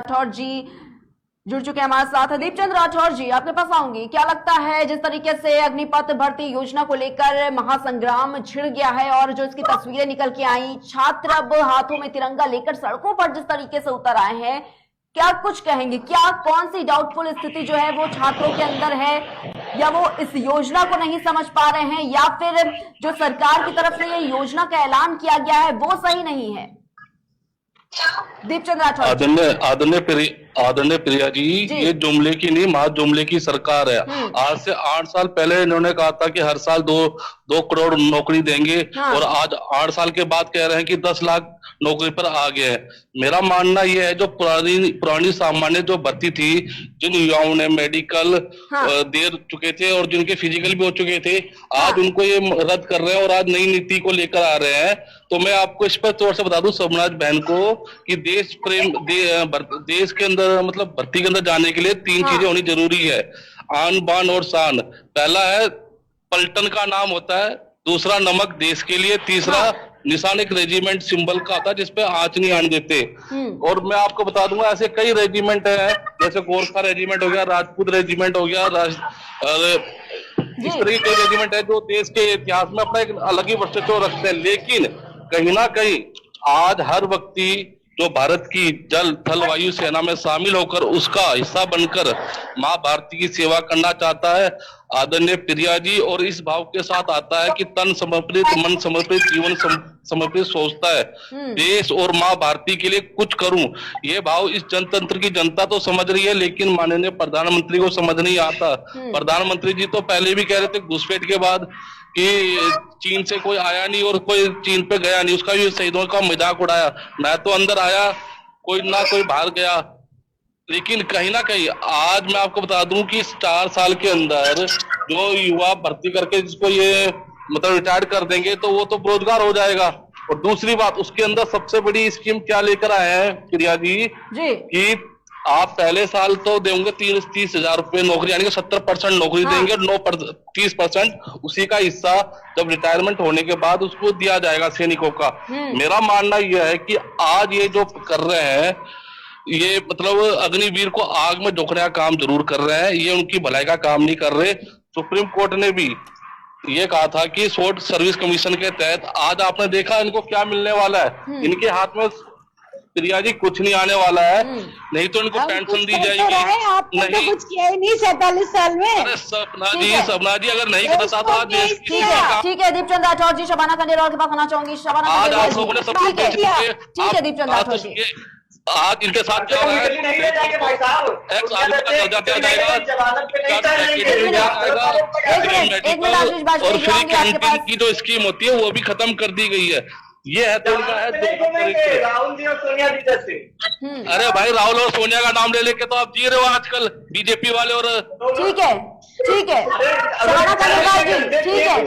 राठौर जी जुड़ चुके हैं हमारे साथ। दीपचंद राठौर जी, आपके पास आऊंगी। क्या लगता है जिस तरीके से अग्निपथ भर्ती योजना को लेकर महासंग्राम छिड़ गया है और जो इसकी तस्वीरें निकल के आई, छात्र अब हाथों में तिरंगा लेकर सड़कों पर जिस तरीके से उतर आए हैं, क्या कुछ कहेंगे? क्या कौन सी डाउटफुल स्थिति जो है वो छात्रों के अंदर है, या वो इस योजना को नहीं समझ पा रहे हैं, या फिर जो सरकार की तरफ से ये योजना का ऐलान किया गया है वो सही नहीं है? दीपचंद राठौर। आदरणीय प्रिया जी, ये जुमले की नहीं, महा जुमले की सरकार है। आज से 8 साल पहले इन्होंने कहा था कि हर साल 2 करोड़ नौकरी देंगे, और आज 8 साल के बाद कह रहे हैं कि 10 लाख नौकरी पर आ गए हैं। मेरा मानना यह है, जो पुरानी सामान्य जो भर्ती थी, जिन युवाओं ने मेडिकल दे चुके थे और जिनके फिजिकल भी हो चुके थे, आज उनको ये रद्द कर रहे हैं और आज नई नीति को लेकर आ रहे हैं। तो मैं आपको स्पष्ट तौर से बता दूं शोभनाज बहन को कि देश प्रेम देश के अंदर, मतलब भर्ती के अंदर जाने के लिए 3 चीजें होनी जरूरी है, आन बान और शान। पहला है पलटन का नाम होता है, दूसरा नमक देश के लिए, तीसरा निशान एक रेजिमेंट सिंबल का आता है जिसपे आंच नहीं आने देते। और मैं आपको बता दूंगा ऐसे कई रेजिमेंट है, जैसे गोरखा रेजिमेंट हो गया, राजपूत रेजिमेंट हो गया, इस तरह के रेजिमेंट है जो देश के इतिहास में अपना एक अलग ही वर्चस्व रखते हैं। लेकिन कहीं ना कहीं आज हर व्यक्ति जो भारत की जल थल वायु सेना में शामिल होकर उसका हिस्सा बनकर माँ भारती की सेवा करना चाहता है, आदरणीय प्रिया जी, और इस भाव के साथ आता है कि तन समर्पित, मन समर्पित, जीवन समर्पित सोचता है, देश और माँ भारती के लिए कुछ करूं। ये भाव इस जनतंत्र की जनता तो समझ रही है, लेकिन माननीय प्रधानमंत्री को समझ नहीं आता। प्रधानमंत्री जी तो पहले भी कह रहे थे घुसपैठ के बाद कि चीन से कोई आया नहीं और कोई चीन पे गया नहीं, उसका भी शहीदों का मजाक उड़ाया। मैं तो अंदर आया, कोई ना कोई बाहर गया। लेकिन कहीं ना कहीं आज मैं आपको बता दूं कि इस 4 साल के अंदर जो युवा भर्ती करके जिसको ये मतलब रिटायर्ड कर देंगे तो वो तो बेरोजगार हो जाएगा। और दूसरी बात, उसके अंदर सबसे बड़ी स्कीम क्या लेकर आए हैं प्रिया जी कि आप पहले साल तो देंगे 30,000 रुपए नौकरी, यानी कि 70% नौकरी देंगे और 30% उसी का हिस्सा जब रिटायरमेंट होने के बाद उसको दिया जाएगा सैनिकों का। मेरा मानना यह है कि आज ये जो कर रहे हैं, ये मतलब अग्निवीर को आग में झोंकने का काम जरूर कर रहे हैं, ये उनकी भलाई का काम नहीं कर रहे। सुप्रीम कोर्ट ने भी ये कहा था कि शॉर्ट सर्विस कमीशन के तहत आज आपने देखा इनको क्या मिलने वाला है। इनके हाथ में प्रिया जी कुछ नहीं आने वाला है, नहीं तो इनको पेंशन दी जाएगी। आपने तो कुछ किया ही नहीं 47 साल में। अरे सपना जी अगर नहीं करता तो आज ठीक है दीपचंद राठौर जी, शबाना खंडेलवाल के पास आना चाहूंगी। शबाना आज आप लोगों ने सब कुछ ठीक है दीपचंद राठौर जी, आज इनके साथ क्या हो रहा है, और फ्री कैंटीन की जो स्कीम होती है वो भी खत्म कर दी गई है। ये है तो उनका है राहुल जी और सोनिया जी जैसे। अरे भाई, राहुल और सोनिया का नाम ले लेके तो आप जी रहे हो आजकल, बीजेपी वाले। और ठीक है शबाना खंडेलवाल जी, ठीक है।